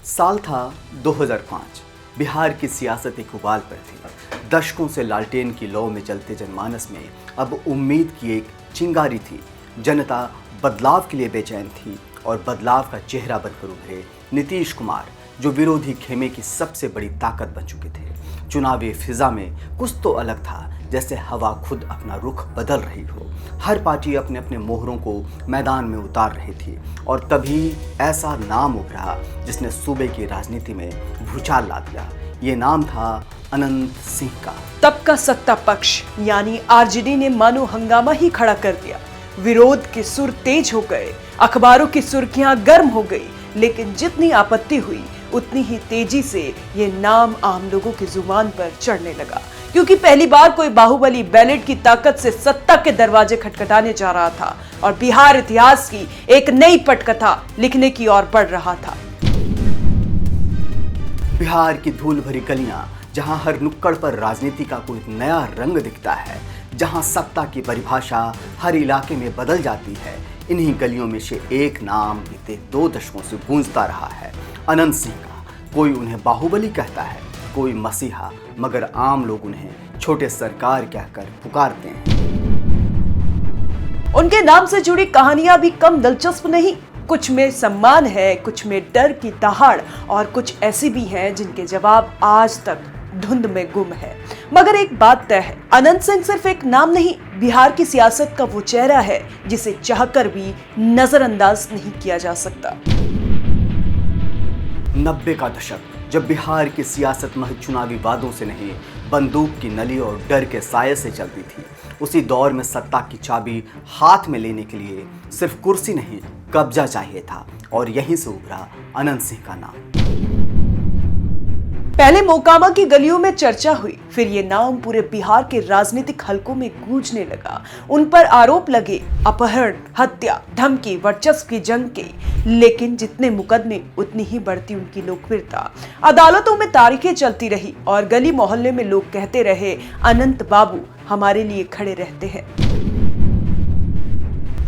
साल था 2005। बिहार की सियासत एक उबाल पर थी। दशकों से लालटेन की लौ में जलते जनमानस में अब उम्मीद की एक चिंगारी थी। जनता बदलाव के लिए बेचैन थी और बदलाव का चेहरा बनकर उभरे नीतीश कुमार, जो विरोधी खेमे की सबसे बड़ी ताकत बन चुके थे। चुनावी फिजा में कुछ तो अलग था, जैसे हवा खुद अपना रुख बदल रही हो। हर पार्टी अपने अपने मोहरों को मैदान में उतार रही थी और तभी ऐसा नाम उभरा जिसने सूबे की राजनीति में भूचाल ला दिया। ये नाम था अनंत सिंह का। तब का सत्ता पक्ष यानी आरजेडी ने मानो हंगामा ही खड़ा कर दिया। विरोध के सुर तेज हो गए, अखबारों की सुर्खियां गर्म हो गई, लेकिन जितनी आपत्ति हुई उतनी ही तेजी से ये नाम आम लोगों की जुबान पर चढ़ने लगा, क्योंकि पहली बार कोई बाहुबली बैलेट की ताकत से सत्ता के दरवाजे खटखटाने जा रहा था और बिहार इतिहास की एक नई पटकथा लिखने की ओर बढ़ रहा था। बिहार की धूल भरी गलियां, जहां हर नुक्कड़ पर राजनीति का कोई नया रंग दिखता है, जहां सत्ता की परिभाषा हर इलाके में बदल जाती है, इन्हीं गलियों में से एक नाम बीते 2 दशकों से गूंजता रहा है, अनंत सिंह का। कोई उन्हें बाहुबली कहता है, कोई मसीहा, मगर आम लोग उन्हें छोटे सरकार कहकर पुकारते हैं। उनके नाम से जुड़ी कहानियां भी कम दिलचस्प नहीं। कुछ में सम्मान है, कुछ में डर की दहाड़ और कुछ ऐसी भी हैं जिनके जवाब आज तक धुंध में गुम है। मगर एक बात तय है, अनंत सिंह सिर्फ एक नाम नहीं, बिहार की सियासत का वो चेहरा है जिसे चाहकर भी नजरअंदाज नहीं किया जा सकता। 90 का दशक, जब बिहार की सियासत महज चुनावी वादों से नहीं, बंदूक की नली और डर के साये से चलती थी। उसी दौर में सत्ता की चाबी हाथ में लेने के लिए सिर्फ कुर्सी नहीं, कब्जा चाहिए था, और यहीं से उभरा अनंत सिंह का नाम। पहले मोकामा की गलियों में चर्चा हुई, फिर ये नाम पूरे बिहार के राजनीतिक हलकों में गूंजने लगा। उन पर आरोप लगे, अपहरण, हत्या, धमकी, वर्चस्व की जंग के। लेकिन जितने मुकदमे उतनी ही बढ़ती उनकी लोकप्रियता। अदालतों में तारीखें चलती रही और गली मोहल्ले में लोग कहते रहे, अनंत बाबू हमारे लिए खड़े रहते हैं।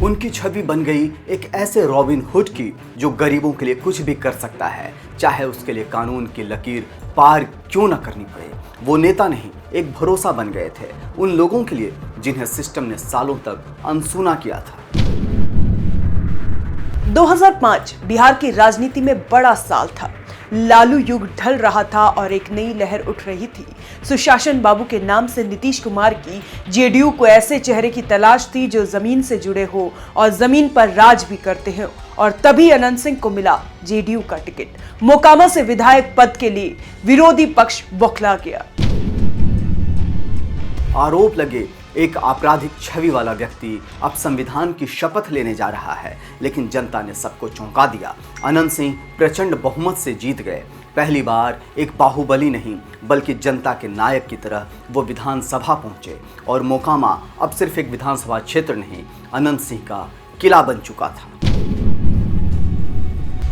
उनकी छवि बन गई एक ऐसे रॉबिन हुड की, जो गरीबों के लिए कुछ भी कर सकता है, चाहे उसके लिए कानून की लकीर पार क्यों न करनी पड़े। वो नेता नहीं, एक भरोसा बन गए थे उन लोगों के लिए जिन्हें सिस्टम ने सालों तक अनसुना किया था। 2005 बिहार की राजनीति में बड़ा साल था। लालू युग ढल रहा था और एक नई लहर उठ रही थी। सुशासन बाबू के नाम से नीतीश कुमार की जेडीयू को ऐसे चेहरे की तलाश थी जो जमीन से जुड़े हो और जमीन पर राज भी करते हो। और तभी अनंत सिंह को मिला जेडीयू का टिकट। मोकामा से विधायक पद के लिए विरोधी पक्ष बौखला गया। आरोप लगे, एक आपराधिक छवि वाला व्यक्ति अब संविधान की शपथ लेने जा रहा है, लेकिन जनता ने सबको चौंका दिया। अनंत सिंह प्रचंड बहुमत से जीत गए। पहली बार एक बाहुबली नहीं, बल्कि जनता के नायक की तरह वो विधानसभा पहुंचे और मोकामा अब सिर्फ एक विधानसभा क्षेत्र नहीं, अनंत सिंह का किला बन चुका था।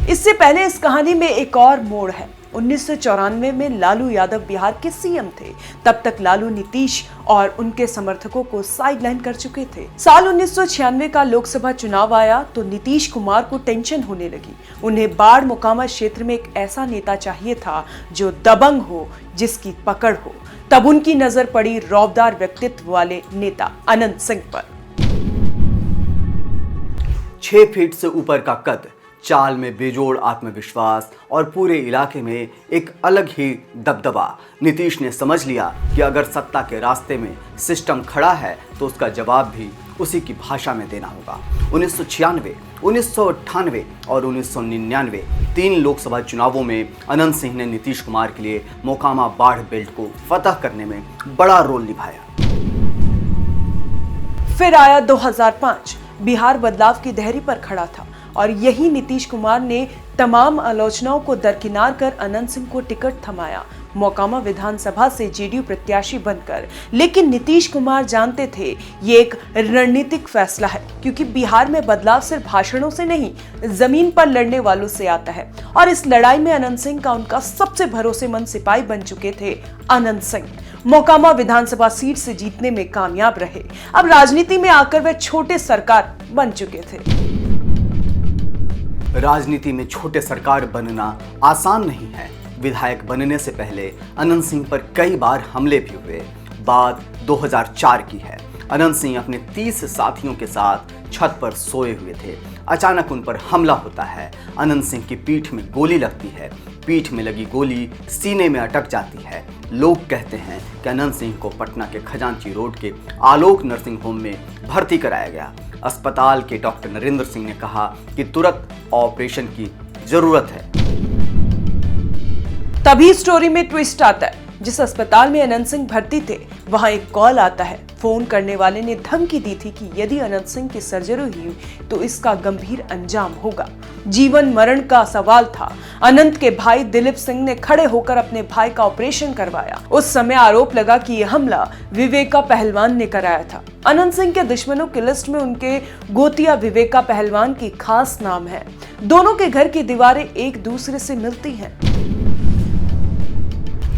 इससे पहले इस कहानी में एक और मोड़ है। 1994 में लालू यादव बिहार के सीएम थे। तब तक लालू नीतीश और उनके समर्थकों को साइडलाइन कर चुके थे। साल 1996 का लोकसभा चुनाव आया तो नीतीश कुमार को टेंशन होने लगी। उन्हें बाढ़ मोकामा क्षेत्र में एक ऐसा नेता चाहिए था जो दबंग हो, जिसकी पकड़ हो। तब उनकी नजर पड़ी रौबदार व्यक्तित्व वाले नेता अनंत सिंह पर। 6 फीट से ऊपर का कद, चाल में बेजोड़ आत्मविश्वास और पूरे इलाके में एक अलग ही दबदबा। नीतीश ने समझ लिया कि अगर सत्ता के रास्ते में सिस्टम खड़ा है तो उसका जवाब भी उसी की भाषा में देना होगा। 1996, 1998 और 1999 3 लोकसभा चुनावों में अनंत सिंह ने नीतीश कुमार के लिए मोकामा बाढ़ बेल्ट को फतह करने में बड़ा रोल निभाया। फिर आया 2005। बिहार बदलाव की दहरी पर खड़ा था और यही नीतीश कुमार ने तमाम आलोचनाओं को दरकिनार कर अनंत सिंह को टिकट थमाया, मोकामा विधानसभा से जेडीयू प्रत्याशी बनकर। लेकिन नीतीश कुमार जानते थे ये एक रणनीतिक फैसला है, क्योंकि बिहार में बदलाव सिर्फ भाषणों से नहीं, जमीन पर लड़ने वालों से आता है। और इस लड़ाई में अनंत सिंह का उनका सबसे भरोसेमंद सिपाही बन चुके थे अनंत सिंह। मोकामा विधानसभा सीट से जीतने में कामयाब रहे। अब राजनीति में आकर वे छोटे सरकार बन चुके थे। राजनीति में छोटे सरकार बनना आसान नहीं है। विधायक बनने से पहले अनंत सिंह पर कई बार हमले भी हुए। बात 2004 की है। अनंत सिंह अपने 30 साथियों के साथ छत पर सोए हुए थे। अचानक उन पर हमला होता है। अनंत सिंह की पीठ में गोली लगती है। पीठ में लगी गोली सीने में अटक जाती है। लोग कहते हैं कि अनंत सिंह को पटना के खजांची रोड के आलोक नर्सिंग होम में भर्ती कराया गया। अस्पताल के डॉक्टर नरेंद्र सिंह ने कहा कि तुरंत ऑपरेशन की जरूरत है। तभी स्टोरी में ट्विस्ट आता है। जिस अस्पताल में अनंत सिंह भर्ती थे, वहां एक कॉल आता है। फोन करने वाले ने धमकी दी थी कि यदि अनंत सिंह की सर्जरी हुई तो इसका गंभीर अंजाम होगा। जीवन मरण का सवाल था। अनंत के भाई दिलीप सिंह ने खड़े होकर अपने भाई का ऑपरेशन करवाया। उस समय आरोप लगा कि यह हमला विवेका पहलवान ने कराया था। अनंत सिंह के दुश्मनों की लिस्ट में उनके गोतिया विवेका पहलवान की खास नाम है। दोनों के घर की दीवारें एक दूसरे से मिलती हैं।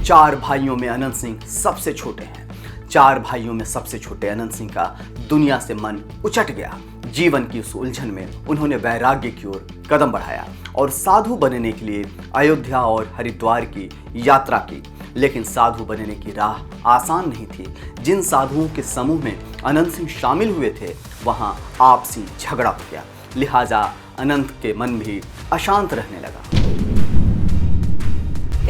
4 भाइयों में अनंत सिंह सबसे छोटे हैं। 4 भाइयों में सबसे छोटे अनंत सिंह का दुनिया से मन उचट गया। जीवन की उस उलझन में उन्होंने वैराग्य की ओर कदम बढ़ाया और साधु बनने के लिए अयोध्या और हरिद्वार की यात्रा की। लेकिन साधु बनने की राह आसान नहीं थी। जिन साधुओं के समूह में अनंत सिंह शामिल हुए थे, वहां आपसी झगड़ा हो गया। लिहाजा अनंत के मन भी अशांत रहने लगा।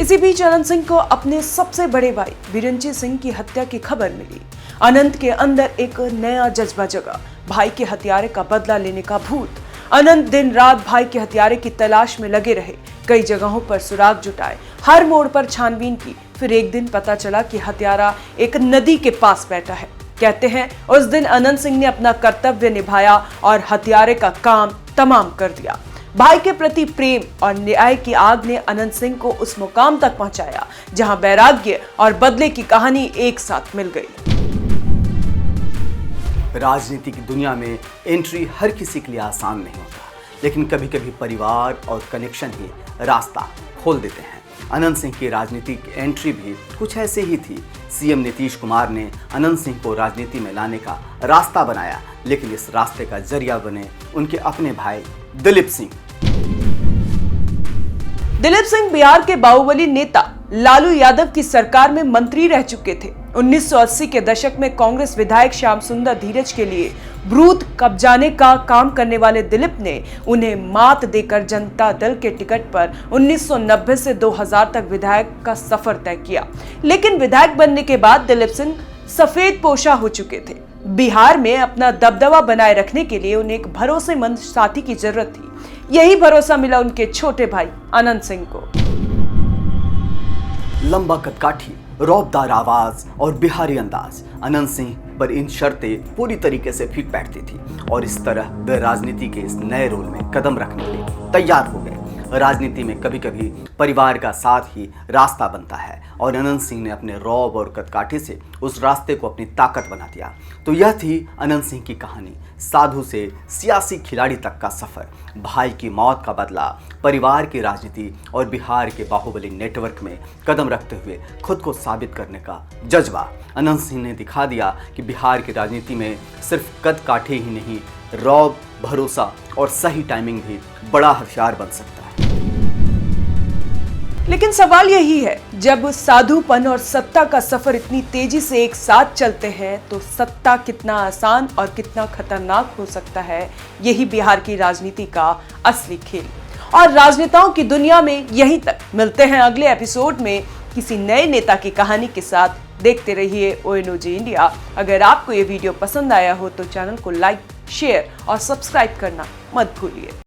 इसी बीच अनंत सिंह को अपने सबसे बड़े भाई बिरंची सिंह की हत्या की खबर मिली। अनंत के अंदर एक नया जज्बा जगा। भाई के हत्यारे का बदला लेने का भूत। अनंत दिन रात भाई के हत्यारे की तलाश में लगे रहे। कई जगहों पर सुराग जुटाए, हर मोड़ पर छानबीन की। फिर एक दिन पता चला कि हत्यारा एक नदी के पास बैठा है। कहते हैं उस दिन अनंत सिंह ने अपना कर्तव्य निभाया और हत्यारे का काम तमाम कर दिया। भाई के प्रति प्रेम और न्याय की आग ने अनंत सिंह को उस मुकाम तक पहुंचाया जहां वैराग्य और बदले की कहानी एक साथ मिल गई। राजनीति की दुनिया में एंट्री हर किसी के लिए आसान नहीं होता, लेकिन कभी कभी परिवार और कनेक्शन ही रास्ता खोल देते हैं। अनंत सिंह की राजनीतिक एंट्री भी कुछ ऐसे ही थी। सीएम नीतीश कुमार ने अनंत सिंह को राजनीति में लाने का रास्ता बनाया, लेकिन इस रास्ते का जरिया बने उनके अपने भाई दिलीप सिंह। दिलीप सिंह बिहार के बाहुबली नेता लालू यादव की सरकार में मंत्री रह चुके थे। 1980 के दशक में कांग्रेस विधायक श्याम सुंदर धीरज के लिए बूथ कब्जाने का काम करने वाले दिलीप ने उन्हें मात देकर जनता दल के टिकट पर 1990 से 2000 तक विधायक का सफर तय किया। लेकिन विधायक बनने के बाद दिलीप सिंह सफेद पोशा हो चुके थे। बिहार में अपना दबदबा बनाए रखने के लिए उन्हें एक भरोसेमंद साथी की जरूरत थी। यही भरोसा मिला उनके छोटे भाई अनंत सिंह को। लंबा कदकाठी, रौबदार आवाज और बिहारी अंदाज अनंत सिंह पर इन शर्तें पूरी तरीके से फिट बैठती थी और इस तरह वे राजनीति के इस नए रोल में कदम रखने के लिए तैयार हो गए। राजनीति में कभी कभी परिवार का साथ ही रास्ता बनता है और अनंत सिंह ने अपने रौब और कदकाठी से उस रास्ते को अपनी ताकत बना दिया। तो यह थी अनंत सिंह की कहानी। साधु से सियासी खिलाड़ी तक का सफर, भाई की मौत का बदला, परिवार की राजनीति और बिहार के बाहुबली नेटवर्क में कदम रखते हुए खुद को साबित करने का जज्बा। अनंत सिंह ने दिखा दिया कि बिहार की राजनीति में सिर्फ कदकाठी ही नहीं, रौब, भरोसा और सही टाइमिंग भी बड़ा हथियार बन सकता है। लेकिन सवाल यही है, जब साधुपन और सत्ता का सफर इतनी तेजी से एक साथ चलते हैं तो सत्ता कितना आसान और कितना खतरनाक हो सकता है, यही बिहार की राजनीति का असली खेल। और राजनेताओं की दुनिया में यहीं तक। मिलते हैं अगले एपिसोड में किसी नए नेता की कहानी के साथ। देखते रहिए ONOG इंडिया। अगर आपको ये वीडियो पसंद आया हो तो चैनल को लाइक, शेयर और सब्सक्राइब करना मत भूलिए।